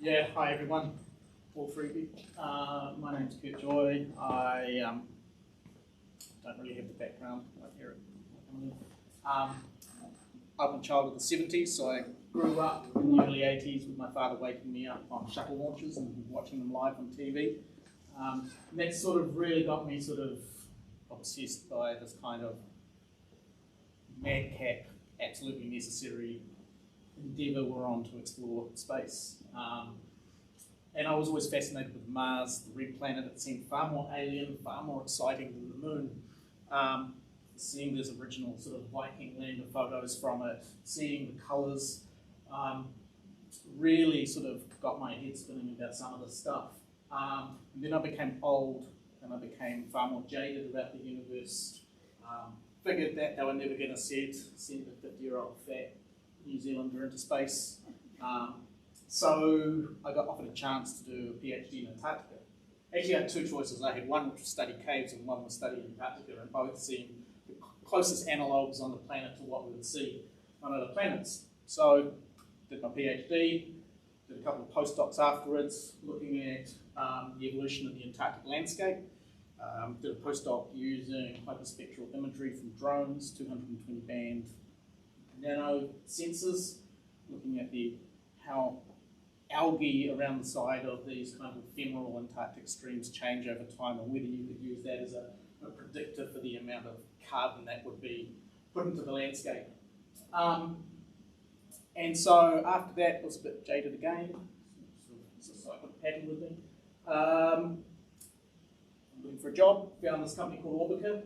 Yeah, hi everyone, all three of you. My name's Kurt Joy. I don't really have the background right here. I'm a child of the 70s, so I grew up in the early 80s with my father waking me up on shuttle launches and watching them live on TV. And that sort of really got me sort of obsessed by this kind of madcap, absolutely necessary endeavour we're on to explore space. And I was always fascinated with Mars, the red planet. It seemed far more alien, far more exciting than the moon. Seeing those original sort of Viking lander photos from it, seeing the colours, really sort of got my head spinning about some of this stuff. And then I became old and I became far more jaded about the universe. Figured that they were never going to send a 50-year-old fat New Zealander into space. So I got offered a chance to do a PhD in Antarctica. Actually, I had two choices. I had one which was study caves and one was study Antarctica, and both seemed the closest analogues on the planet to what we would see on other planets. So did my PhD, did a couple of postdocs afterwards, looking at the evolution of the Antarctic landscape. Did a postdoc using hyperspectral imagery from drones, 220 band nano sensors, looking at how algae around the side of these kind of ephemeral Antarctic streams change over time, and whether you could use that as a predictor for the amount of carbon that would be put into the landscape. And so after that, it was a bit jaded again. It's a cycle pattern with me. Looking for a job, found this company called Orbica,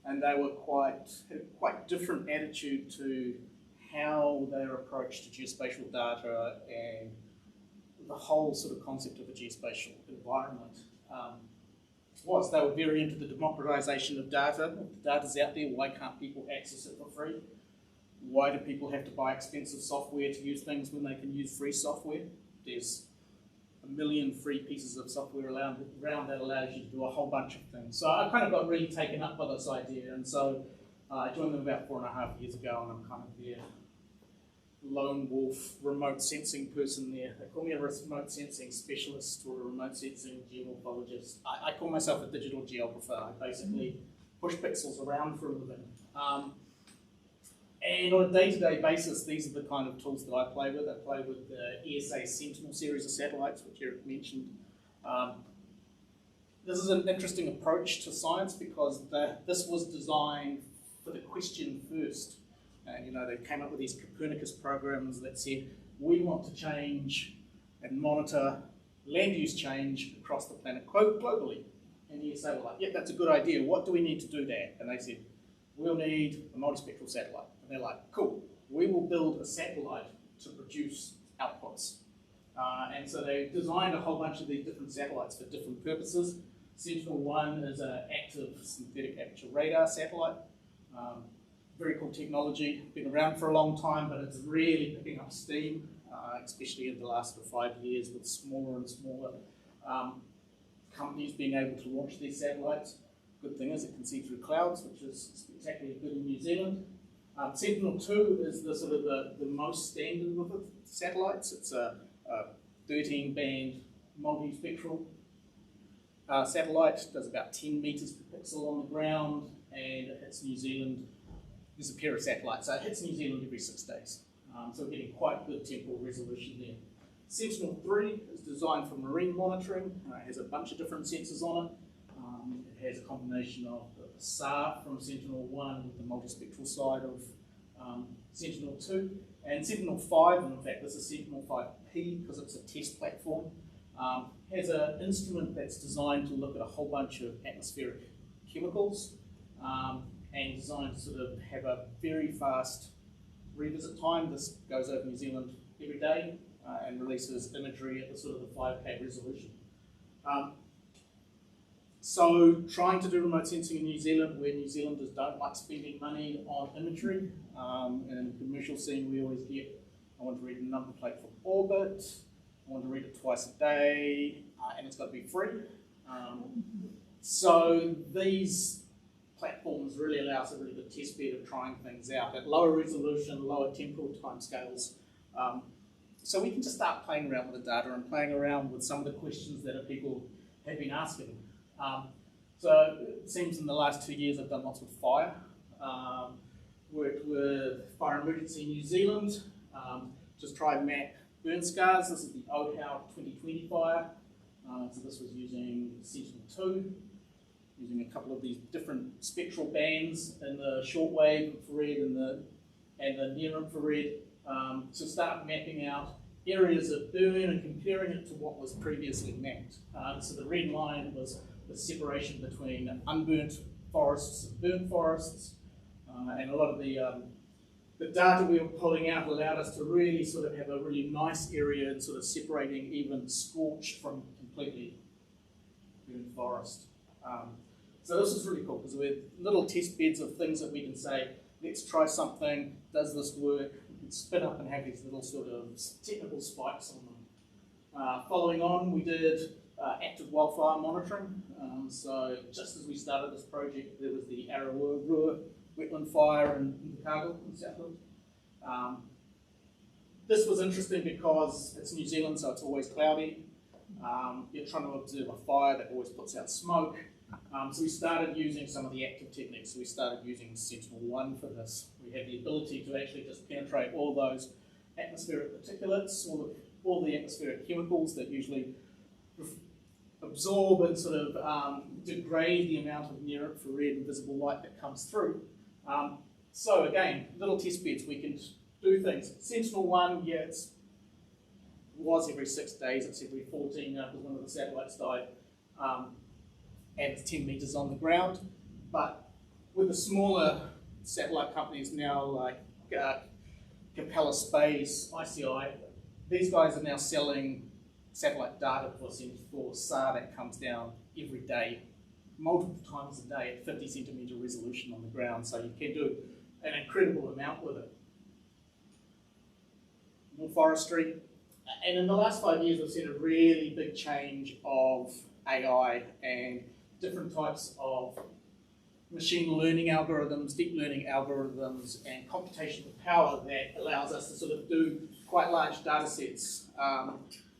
and they were had a quite different attitude to how their approach to geospatial data and the whole sort of concept of a geospatial environment was. They were very into the democratization of data. If the data's out there, why can't people access it for free? Why do people have to buy expensive software to use things when they can use free software? There's a million free pieces of software around that allows you to do a whole bunch of things. So I kind of got really taken up by this idea, and so I joined them about 4.5 years ago, and I'm kind of their lone wolf remote sensing person there. They call me a remote sensing specialist or a remote sensing geomorphologist. I call myself a digital geographer. I basically push pixels around for a living. And on a day-to-day basis, these are the kind of tools that I play with. I play with the ESA Sentinel series of satellites, which Eric mentioned. This is an interesting approach to science because this was designed for the question first. They came up with these Copernicus programs that said, we want to change and monitor land use change across the planet globally. And ESA were like, yep, that's a good idea. What do we need to do that? And they said, we'll need a multispectral satellite. And they're like, cool, we will build a satellite to produce outputs. And so they designed a whole bunch of these different satellites for different purposes. Sentinel-1 is an active synthetic aperture radar satellite. Very cool technology, been around for a long time, but it's really picking up steam, especially in the last 5 years with smaller and smaller companies being able to launch these satellites. Good thing is it can see through clouds, which is spectacularly good in New Zealand. Sentinel-2 is the sort of the most standard of the satellites. It's a 13-band multispectral satellite. Does about 10 meters per pixel on the ground, and it hits New Zealand. There's a pair of satellites, so it hits New Zealand every 6 days. So we're getting quite good temporal resolution there. Sentinel-3 is designed for marine monitoring. It has a bunch of different sensors on it. It has a combination of the SAR from Sentinel-1 with the multispectral side of Sentinel-2. And Sentinel-5, and in fact this is Sentinel-5P because it's a test platform, has an instrument that's designed to look at a whole bunch of atmospheric chemicals and designed to sort of have a very fast revisit time. This goes over New Zealand every day and releases imagery at the sort of the 5K resolution. So trying to do remote sensing in New Zealand where New Zealanders don't like spending money on imagery. In the commercial scene we always get, I want to read a number plate from orbit, I want to read it twice a day, and it's got to be free. So these platforms really allow us a really good test bed of trying things out at lower resolution, lower temporal timescales. so we can just start playing around with the data and playing around with some of the questions that people have been asking. So it seems in the last 2 years I've done lots with fire. Worked with Fire Emergency New Zealand, just tried to map burn scars. This is the OHAL 2020 fire. So this was using Sentinel-2, using a couple of these different spectral bands in the shortwave infrared and the near infrared to start mapping out areas of burn and comparing it to what was previously mapped. So the red line was the separation between unburnt forests and burnt forests, and a lot of the data we were pulling out allowed us to really sort of have a really nice area in sort of separating even scorched from completely burnt forest. So this is really cool because we're little test beds of things that we can say, let's try something, does this work? We can spin up and have these little sort of technical spikes on them. Following on, we did active wildfire monitoring. So just as we started this project, there was the Arawa wetland fire in Invercargill in Southland. This was interesting because it's New Zealand, so it's always cloudy. You're trying to observe a fire that always puts out smoke. So we started using some of the active techniques. So we started using Sentinel-1 for this. We had the ability to actually just penetrate all those atmospheric particulates, all the atmospheric chemicals that usually absorb and sort of degrade the amount of near infrared and visible light that comes through. So again, little test beds, we can do things. Sentinel-1, yeah, it was every 6 days, it's every 14 now because one of the satellites died, and it's 10 meters on the ground. But with the smaller satellite companies now like Capella Space, ICI, these guys are now selling satellite data for SAR that comes down every day, multiple times a day at 50 centimeter resolution on the ground, so you can do an incredible amount with it. More forestry, and in the last 5 years we've seen a really big change of AI and different types of machine learning algorithms, deep learning algorithms, and computational power that allows us to sort of do quite large data sets.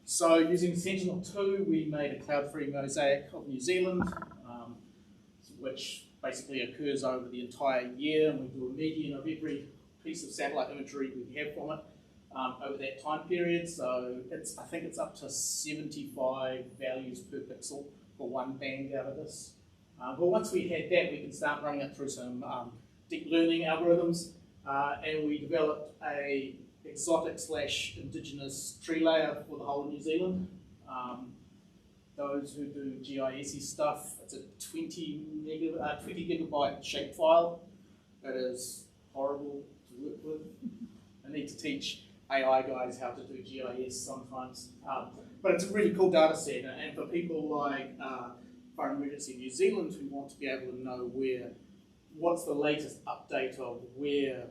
So using Sentinel-2, we made a cloud-free mosaic of New Zealand, which basically occurs over the entire year, and we do a median of every piece of satellite imagery we have from it over that time period. So I think it's up to 75 values per pixel for one band out of this. But once we had that, we can start running it through some deep learning algorithms, and we developed a exotic/indigenous tree layer for the whole of New Zealand. Those who do GIS stuff, it's a 20 gigabyte shapefile that is horrible to work with. I need to teach AI guys how to do GIS sometimes. But it's a really cool data set, and for people like Fire Emergency New Zealand who want to be able to know what's the latest update of where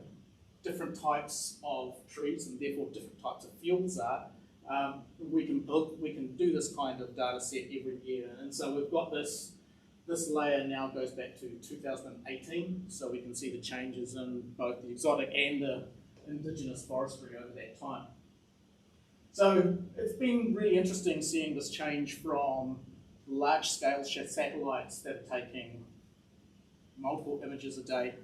different types of trees and therefore different types of fields are, we can do this kind of data set every year. And so we've got this layer now goes back to 2018, so we can see the changes in both the exotic and the indigenous forestry over that time. So it's been really interesting seeing this change from large-scale satellites that are taking multiple images a day,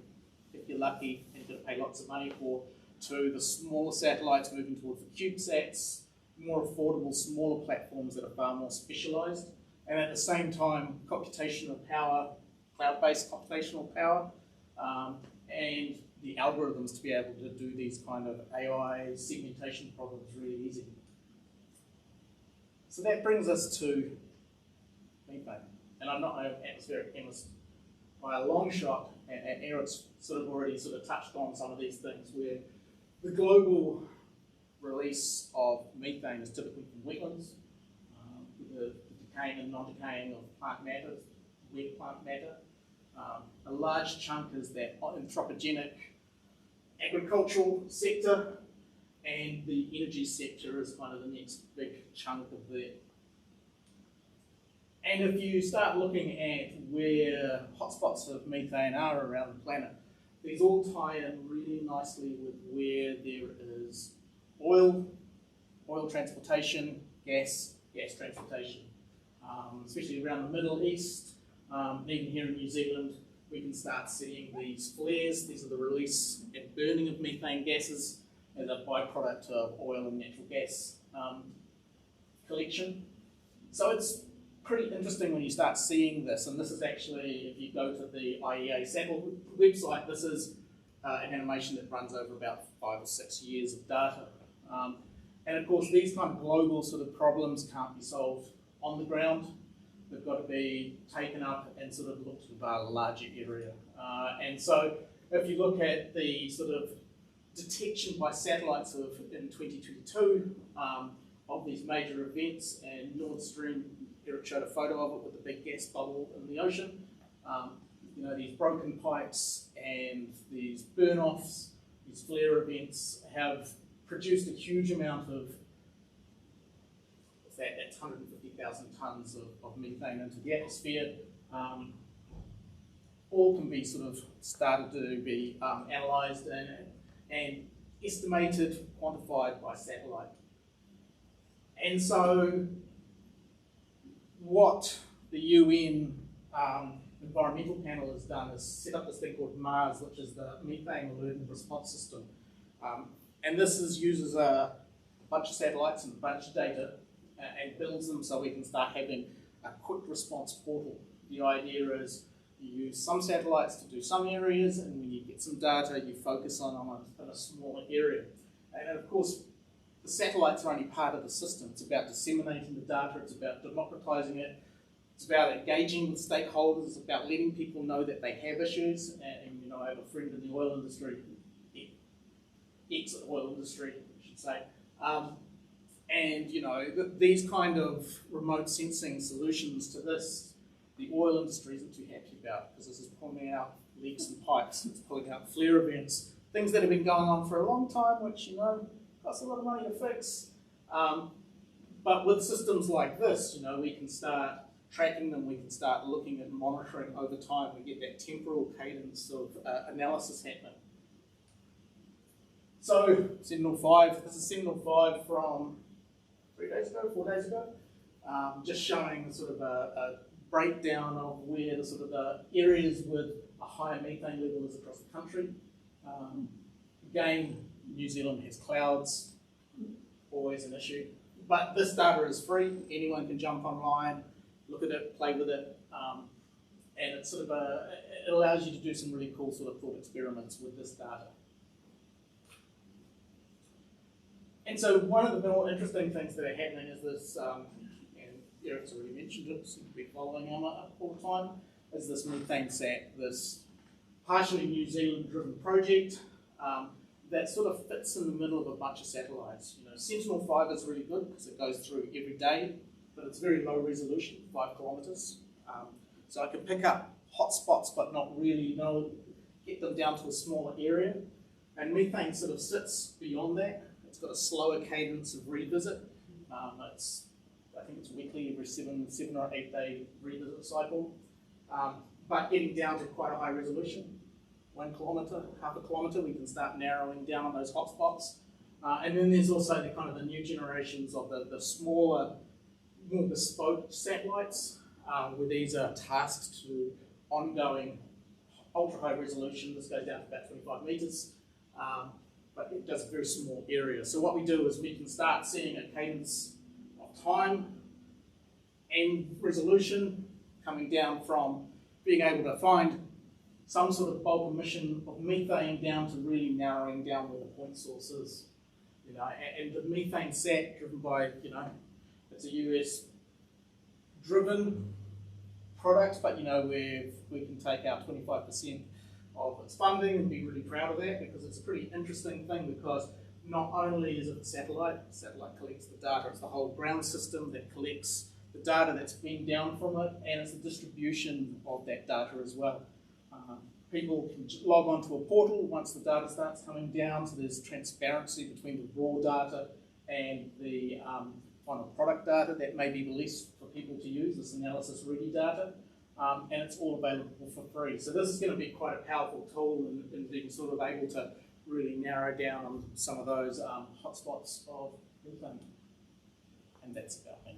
if you're lucky, and you've got to pay lots of money for, to the smaller satellites moving towards the CubeSats, more affordable, smaller platforms that are far more specialized, and at the same time, computational power, cloud-based computational power, and the algorithms to be able to do these kind of AI segmentation problems really easy. So that brings us to methane. And I'm not an atmospheric chemist by a long shot, and Eric's sort of already touched on some of these things where the global release of methane is typically from wetlands, the decaying and non-decaying of plant matter, wet plant matter. A large chunk is that anthropogenic agricultural sector, and the energy sector is kind of the next big chunk of that. And if you start looking at where hotspots of methane are around the planet, these all tie in really nicely with where there is oil oil transportation, gas transportation, especially around the Middle East. Even here in New Zealand, we can start seeing these flares. These are the release and burning of methane gases as a byproduct of oil and natural gas collection. So it's pretty interesting when you start seeing this, and this is actually, if you go to the IEA satellite website, this is an animation that runs over about 5 or 6 years of data. And of course, these kind of global sort of problems can't be solved on the ground. They've got to be taken up and sort of looked at about a larger area. And so if you look at the sort of detection by satellites in 2022 of these major events, and Nord Stream, Eric showed a photo of it with the big gas bubble in the ocean. You know, these broken pipes and these burn-offs, these flare events have produced a huge amount of, that's 150,000 tonnes of methane into the atmosphere. All can be sort of started to be analysed and estimated, quantified by satellite. And so what the UN Environmental Panel has done is set up this thing called MARS, which is the Methane Alert and Response System. And this uses a bunch of satellites and a bunch of data and builds them so we can start having a quick response portal. The idea is you use some satellites to do some areas, and when you get some data, you focus on a smaller area. And of course, the satellites are only part of the system. It's about disseminating the data, it's about democratizing it, it's about engaging with stakeholders, it's about letting people know that they have issues. And you know, I have a friend in the oil industry, ex-oil industry, I should say. And you know, these kind of remote sensing solutions to this, the oil industry isn't too happy about, because this is pulling out leaks and pipes, it's pulling out flare events, things that have been going on for a long time, which, you know, costs a lot of money to fix. But with systems like this, you know, we can start tracking them, we can start looking at monitoring over time, we get that temporal cadence of analysis happening. So, Sentinel-5, this is Sentinel-5 from 4 days ago, just showing sort of a breakdown of where the sort of the areas with a higher methane level is across the country. Again, New Zealand has clouds, always an issue. But this data is free, anyone can jump online, look at it, play with it, and it's sort of it allows you to do some really cool sort of thought experiments with this data. And so one of the more interesting things that are happening is this, and Eric's already mentioned it, seems to be following him all the time, is this methane sat, this partially New Zealand driven project that sort of fits in the middle of a bunch of satellites. You know, Sentinel-5 is really good because it goes through every day, but it's very low resolution, 5 kilometres. So I can pick up hotspots but not really get them down to a smaller area. And methane sort of sits beyond that. It's got a slower cadence of revisit. I think it's weekly, every 7 or 8 day revisit cycle. But getting down to quite a high resolution, 1 kilometre, half a kilometre, we can start narrowing down on those hotspots. And then there's also the kind of the new generations of the smaller, more bespoke satellites, where these are tasked to ongoing ultra high resolution. This goes down to about 25 metres. But it does a very small area. So what we do is we can start seeing a cadence of time and resolution coming down from being able to find some sort of bulk emission of methane down to really narrowing down where the point source is. You know, and the methane sat driven by, you know, it's a US driven product, but you know, we can take out 25% of its funding and be really proud of that, because it's a pretty interesting thing, because not only is it the satellite collects the data, it's the whole ground system that collects the data that's being down from it, and it's the distribution of that data as well. People can log onto a portal once the data starts coming down, so there's transparency between the raw data and the final product data that may be released for people to use, this analysis ready data. And it's all available for free. So this is going to be quite a powerful tool in being sort of able to really narrow down on some of those hotspots of methane. and that's about me.